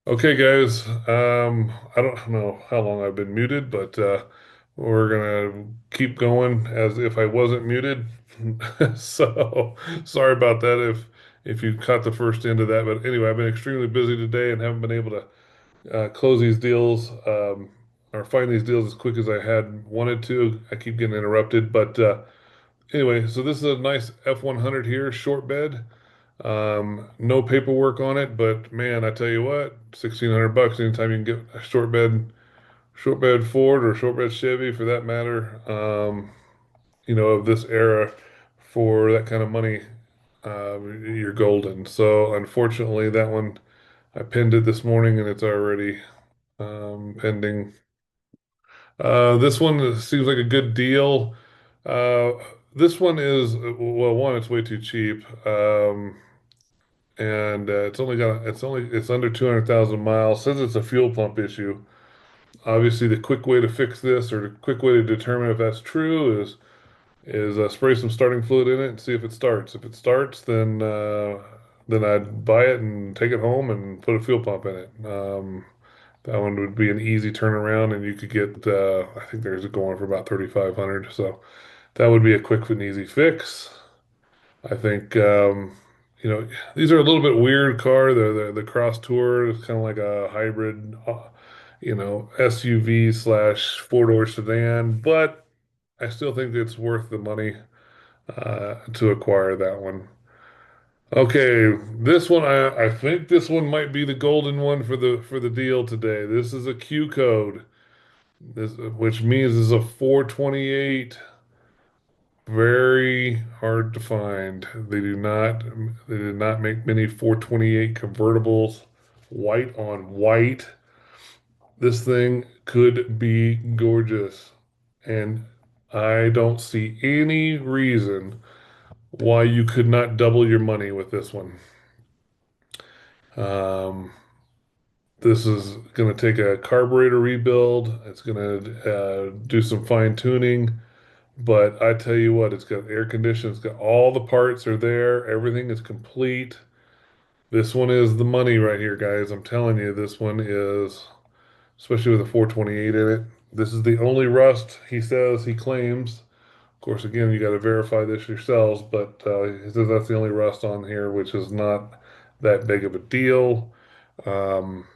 Okay, guys. I don't know how long I've been muted, but we're gonna keep going as if I wasn't muted. So sorry about that if you caught the first end of that. But anyway, I've been extremely busy today and haven't been able to close these deals or find these deals as quick as I had wanted to. I keep getting interrupted, but anyway, so this is a nice F100 here, short bed. No paperwork on it, but man, I tell you what, 1,600 bucks anytime you can get a short bed Ford or short bed Chevy for that matter, of this era for that kind of money, you're golden. So unfortunately, that one I pinned it this morning and it's already pending. This one seems like a good deal. Uh, this one is, well, one, it's way too cheap. And it's under 200,000 miles. Says it's a fuel pump issue. Obviously, the quick way to fix this, or the quick way to determine if that's true, is spray some starting fluid in it and see if it starts. If it starts, then I'd buy it and take it home and put a fuel pump in it. That one would be an easy turnaround, and you could get I think there's a going for about 3,500. So that would be a quick and easy fix. I think you know these are a little bit weird car. The Cross Tour is kind of like a hybrid, SUV slash four-door sedan, but I still think it's worth the money to acquire that one. Okay, this one I think this one might be the golden one for the deal today. This is a Q code, which means it's a 428. Very hard to find. They did not make many 428 convertibles white on white. This thing could be gorgeous. And I don't see any reason why you could not double your money with this one. Um, this is going to take a carburetor rebuild. It's going to do some fine tuning. But I tell you what, it's got air conditioning, it's got all the parts are there, everything is complete. This one is the money right here, guys. I'm telling you, this one is, especially with a 428 in it. This is the only rust he says he claims. Of course, again, you got to verify this yourselves, but he says that's the only rust on here, which is not that big of a deal. Um,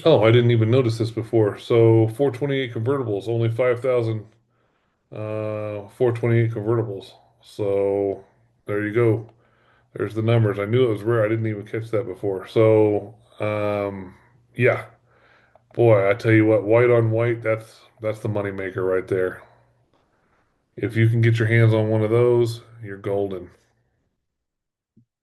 oh, I didn't even notice this before. So 428 convertibles, only 5,000 428 convertibles. So there you go. There's the numbers. I knew it was rare. I didn't even catch that before. So yeah, boy, I tell you what, white on white, that's the money maker right there. If you can get your hands on one of those, you're golden.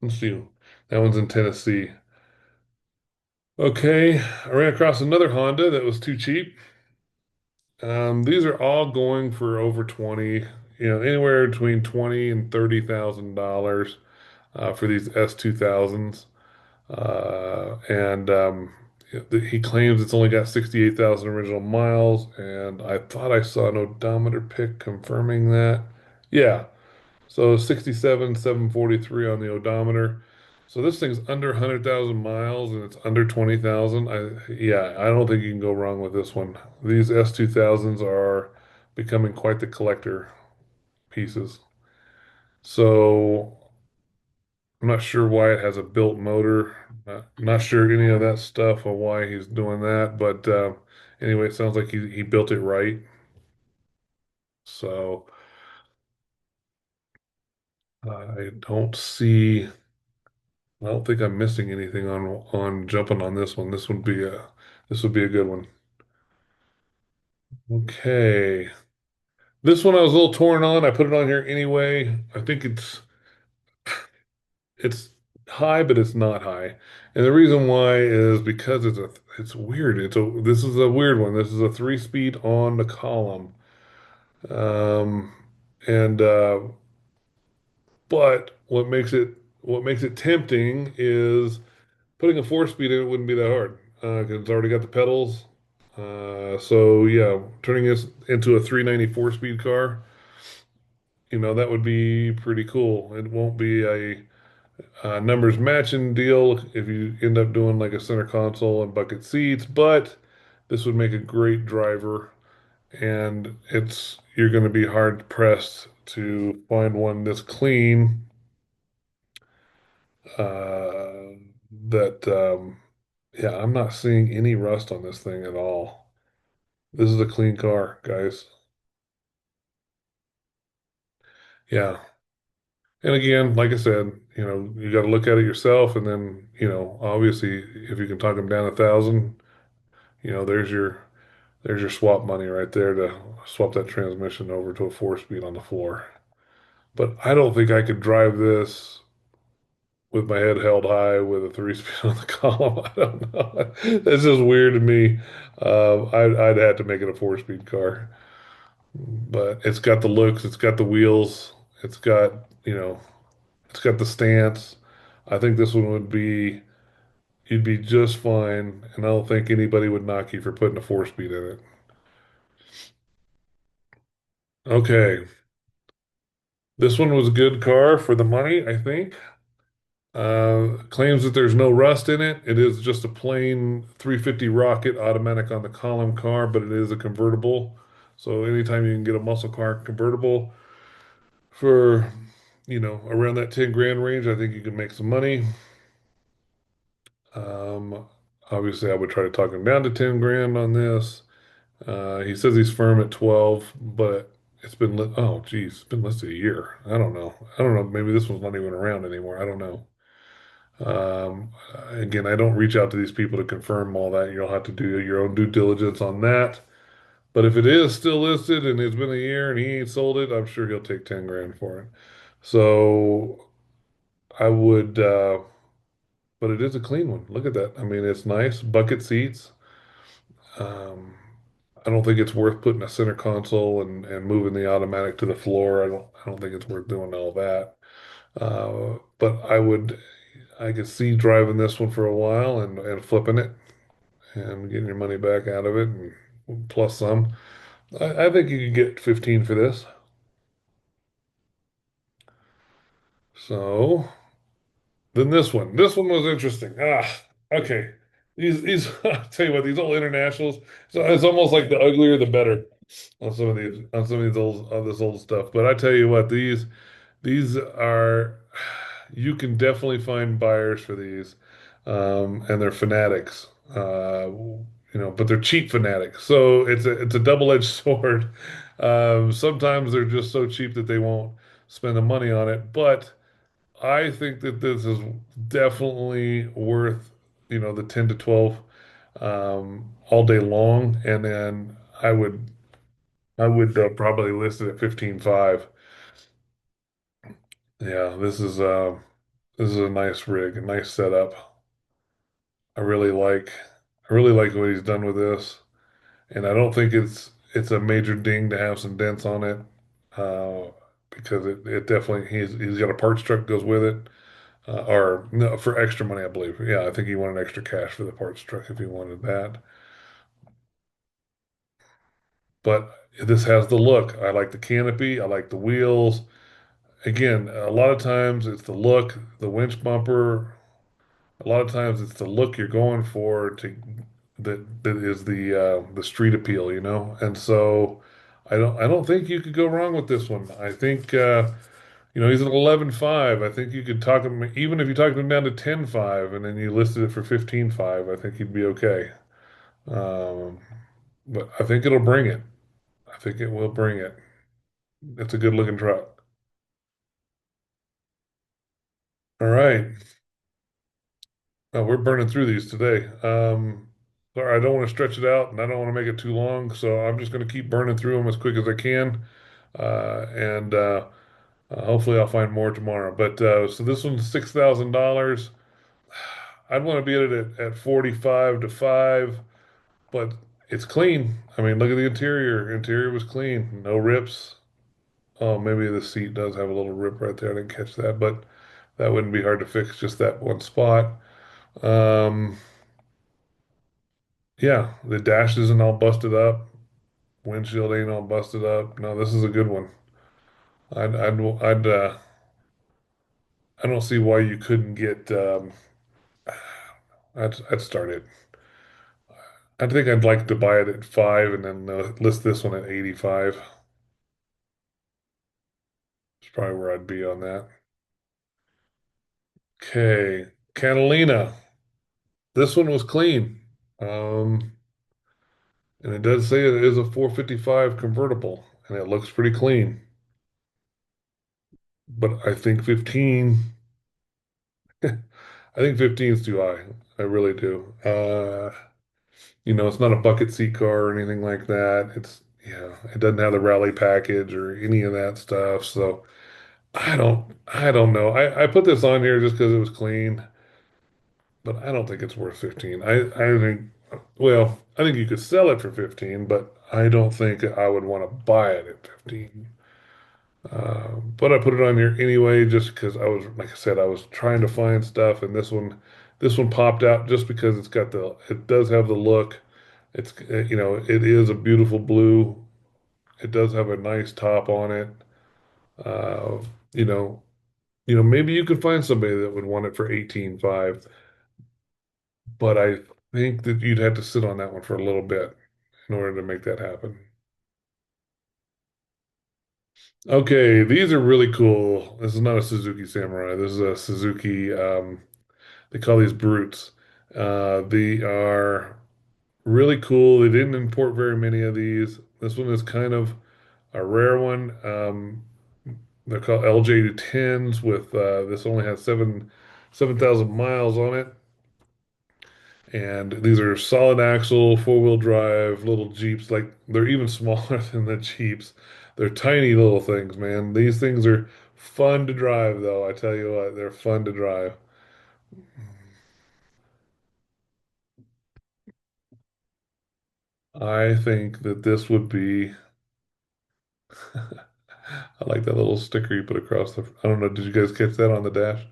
Let's see. That one's in Tennessee. Okay, I ran across another Honda that was too cheap. These are all going for over 20, anywhere between 20 and $30,000 for these S2000s. And he claims it's only got 68,000 original miles. And I thought I saw an odometer pic confirming that. Yeah, so 67,743 on the odometer. So this thing's under 100,000 miles and it's under 20,000. Yeah, I don't think you can go wrong with this one. These S2000s are becoming quite the collector pieces. So I'm not sure why it has a built motor. Not sure any of that stuff or why he's doing that, but anyway, it sounds like he built it right. So I don't see. I don't think I'm missing anything on jumping on this one. This would be a good one. Okay. This one I was a little torn on. I put it on here anyway. I think it's high, but it's not high. And the reason why is because it's weird. This is a weird one. This is a three-speed on the column. Um and but what makes it tempting is putting a four-speed in it wouldn't be that hard because it's already got the pedals. So yeah, turning this into a 394 speed car, that would be pretty cool. It won't be Numbers matching deal if you end up doing like a center console and bucket seats, but this would make a great driver, and it's you're going to be hard pressed to find one this clean uh, that yeah, I'm not seeing any rust on this thing at all. This is a clean car, guys. Yeah. And again, like I said, you got to look at it yourself, and then, obviously, if you can talk them down 1,000, there's your swap money right there to swap that transmission over to a four-speed on the floor. But I don't think I could drive this with my head held high with a three-speed on the column. I don't know. That's just weird to me. I'd have to make it a four-speed car, but it's got the looks, it's got the wheels, it's got, you know, it's got the stance. I think this one would be, you'd be just fine, and I don't think anybody would knock you for putting a four-speed in it. Okay, this one was a good car for the money, I think. Claims that there's no rust in it. It is just a plain 350 rocket automatic on the column car, but it is a convertible. So anytime you can get a muscle car convertible for, around that 10 grand range, I think you can make some money. Um, Obviously, I would try to talk him down to 10 grand on this. He says he's firm at 12, but oh, geez, it's been listed a year. I don't know. I don't know. Maybe this one's not even around anymore. I don't know. Again, I don't reach out to these people to confirm all that. You'll have to do your own due diligence on that. But if it is still listed and it's been a year and he ain't sold it, I'm sure he'll take 10 grand for it. So I would, but it is a clean one. Look at that. I mean, it's nice. Bucket seats. Um, I don't think it's worth putting a center console and moving the automatic to the floor. I don't think it's worth doing all that. But I could see driving this one for a while and flipping it and getting your money back out of it and plus some. I think you could get 15 for this. So then this one was interesting. Okay. These, I'll tell you what, these old internationals, so it's almost like the uglier the better on some of these old, on this old stuff. But I tell you what, these are, you can definitely find buyers for these, and they're fanatics. But they're cheap fanatics. So it's a double-edged sword. Sometimes they're just so cheap that they won't spend the money on it. But I think that this is definitely worth, the 10 to 12 all day long. And then I would probably list it at 15.5. Yeah, this is a nice rig, a nice setup. I really like I really like what he's done with this. And I don't think it's a major ding to have some dents on it. Because it definitely he's got a parts truck that goes with it. Or no, for extra money, I believe. Yeah, I think he wanted extra cash for the parts truck if he wanted that. But this has the look. I like the canopy. I like the wheels. Again, a lot of times it's the look, the winch bumper. A lot of times it's the look you're going for that is the street appeal, And so I don't think you could go wrong with this one. I think he's an 11.5. I think you could talk him even if you talked him down to 10.5 and then you listed it for 15.5, I think he'd be okay. Um, but I think it'll bring it. I think it will bring it. It's a good looking truck. All right. We're burning through these today. Sorry, I don't want to stretch it out and I don't want to make it too long, so I'm just going to keep burning through them as quick as I can. And hopefully I'll find more tomorrow. But so this one's $6,000. I'd want to be at it at 45 to 5, but it's clean. I mean, look at the interior. Interior was clean. No rips. Oh, maybe the seat does have a little rip right there. I didn't catch that, but that wouldn't be hard to fix, just that one spot. Um, yeah, the dash isn't all busted up. Windshield ain't all busted up. No, this is a good one. I'd I'd I'd uh I don't see why you couldn't get. I'd start it. I think I'd like to buy it at five and then list this one at 85. It's probably where I'd be on that. Okay, Catalina. This one was clean. Um, and it does say it is a 455 convertible, and it looks pretty clean. But I think 15, I think 15 is too high. I really do. It's not a bucket seat car or anything like that. It doesn't have the rally package or any of that stuff. So I don't know. I put this on here just because it was clean, but I don't think it's worth 15. I think, well, I think you could sell it for 15, but I don't think I would want to buy it at 15. But I put it on here anyway, just because like I said, I was trying to find stuff, and this one popped out just because it does have the look. It is a beautiful blue. It does have a nice top on it. Uh, you know, maybe you could find somebody that would want it for 18.5, but I think that you'd have to sit on that one for a little bit in order to make that happen. Okay, these are really cool. This is not a Suzuki Samurai. This is a Suzuki. They call these Brutes. They are really cool. They didn't import very many of these. This one is kind of a rare one. They're called LJ10s with this only has 7,000 miles on it. And these are solid axle, four-wheel drive, little Jeeps. Like they're even smaller than the Jeeps. They're tiny little things, man. These things are fun to drive, though. I tell you what, they're fun to drive. I think that this would be. I like that little sticker you put across the. I don't know. Did you guys catch that on the dash?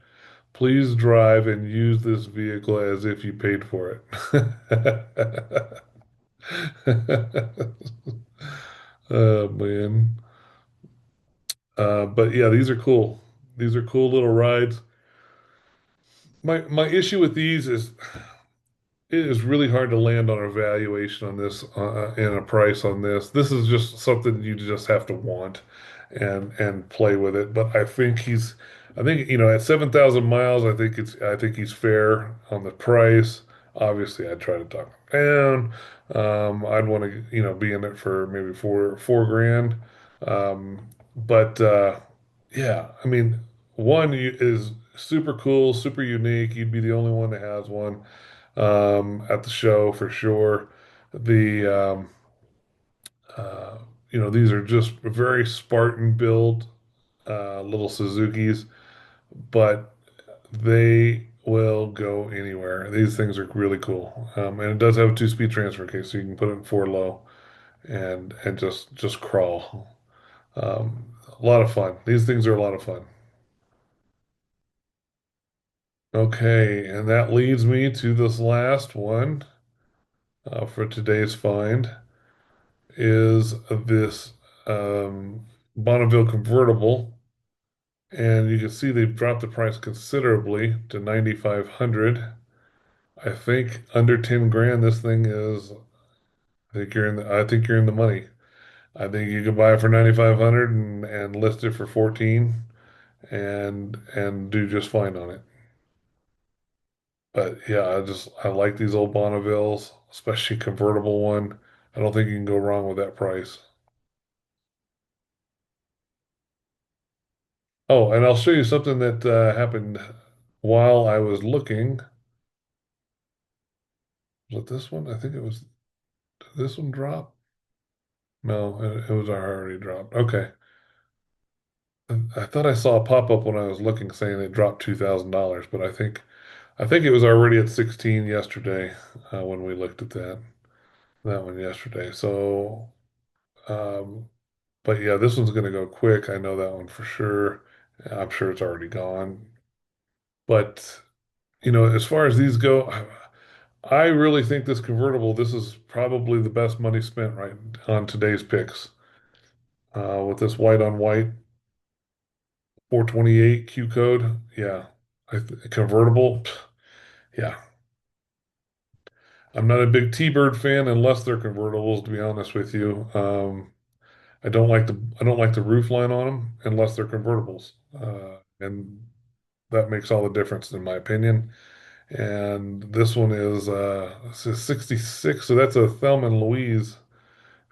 Please drive and use this vehicle as if you paid for it. Oh man. But yeah, these are cool. These are cool little rides. My issue with these is it is really hard to land on a valuation on this and a price on this. This is just something you just have to want and play with it. But I think at 7,000 miles, I think he's fair on the price. Obviously, I'd try to talk him down. I'd want to be in it for maybe four grand. But yeah, I mean, is super cool, super unique. You'd be the only one that has one at the show for sure. The uh, these are just very Spartan built little Suzukis, but they will go anywhere. These things are really cool, and it does have a two-speed transfer case, so you can put it in four low and just crawl. A lot of fun. These things are a lot of fun. Okay, and that leads me to this last one for today's find. Is this um, Bonneville convertible, and you can see they've dropped the price considerably to 9,500. I think under 10 grand, this thing is. I think you're in the money. I think you could buy it for 9,500 and list it for 14 and do just fine on it. But yeah, I like these old Bonnevilles, especially convertible one. I don't think you can go wrong with that price. Oh, and I'll show you something that happened while I was looking. Was it this one? I think it was. Did this one drop? No, it was already dropped. Okay. I thought I saw a pop-up when I was looking saying it dropped $2,000, but I think it was already at 16 yesterday when we looked at that one yesterday. So, um, but yeah, this one's going to go quick. I know that one for sure. I'm sure it's already gone. But as far as these go, I really think this is probably the best money spent right on today's picks. With this white on white, 428 Q code. Yeah. Convertible. Yeah. I'm not a big T-Bird fan unless they're convertibles, to be honest with you. I don't like the roof line on them unless they're convertibles. And that makes all the difference in my opinion. And this one is it's a 66, so that's a Thelma and Louise.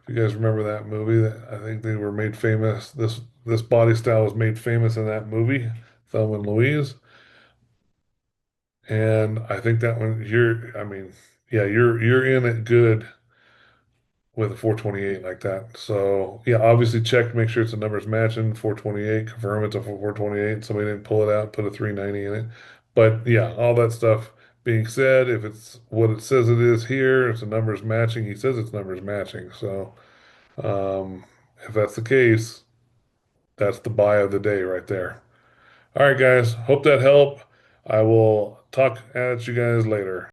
If you guys remember that movie, I think they were made famous. This body style was made famous in that movie, Thelma and Louise. And I think that one I mean, yeah, you're in it good with a 428 like that. So yeah, obviously check, make sure it's the numbers matching. 428, confirm it's a 428. Somebody didn't pull it out, put a 390 in it. But yeah, all that stuff being said, if it's what it says it is here, if the numbers matching, he says it's numbers matching. So if that's the case, that's the buy of the day right there. All right, guys, hope that helped. I will talk at you guys later.